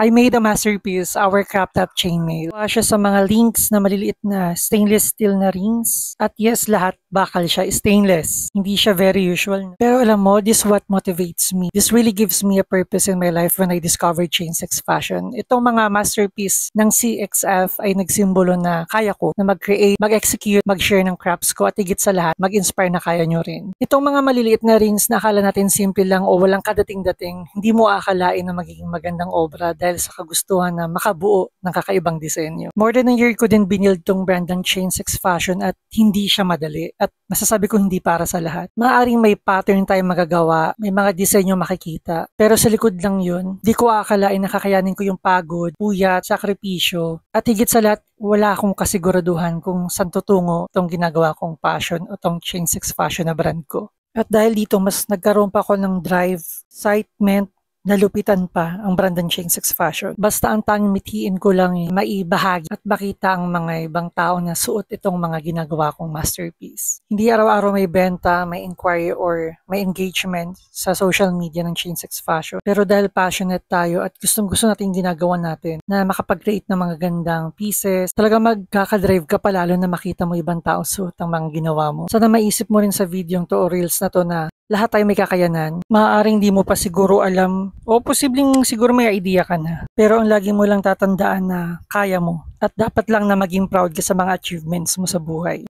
I made a masterpiece, our crop top chainmail. Gawa siya sa mga links na maliliit na stainless steel na rings. At yes, lahat bakal siya, stainless. Hindi siya very usual. Pero alam mo, this what motivates me. This really gives me a purpose in my life when I discovered Chainsex Fashion. Itong mga masterpiece ng CXF ay nagsimbolo na kaya ko na mag-create, mag-execute, mag-share ng crafts ko at higit sa lahat, mag-inspire na kaya nyo rin. Itong mga maliliit na rings na akala natin simple lang o walang kadating-dating, hindi mo akalain na magiging magandang obra dahil sa kagustuhan na makabuo ng kakaibang disenyo. More than a year ko din binild tong brand ng Chainsex Fashion at hindi siya madali at masasabi ko hindi para sa lahat. Maaaring may pattern tayong magagawa, may mga disenyo makikita, pero sa likod lang yun, di ko akalain na kakayanin ko yung pagod, puyat, sakripisyo, at higit sa lahat, wala akong kasiguraduhan kung saan tutungo itong ginagawa kong passion o itong Chainsex Fashion na brand ko. At dahil dito, mas nagkaroon pa ako ng drive, excitement, nalupitan pa ang brand ng Chainsex Fashion. Basta ang tanging mithiin ko lang maibahagi at makita ang mga ibang tao na suot itong mga ginagawa kong masterpiece. Hindi araw-araw may benta, may inquiry or may engagement sa social media ng Chainsex Fashion. Pero dahil passionate tayo at gustong-gusto natin ginagawa natin na makapag-create ng mga gandang pieces, talaga magkakadrive ka pa lalo na makita mo ibang tao suot ang mga ginawa mo. Sana maisip mo rin sa video to o reels na to na lahat tayo may kakayanan. Maaaring di mo pa siguro alam o posibleng siguro may idea ka na. Pero ang lagi mo lang tatandaan na kaya mo at dapat lang na maging proud ka sa mga achievements mo sa buhay.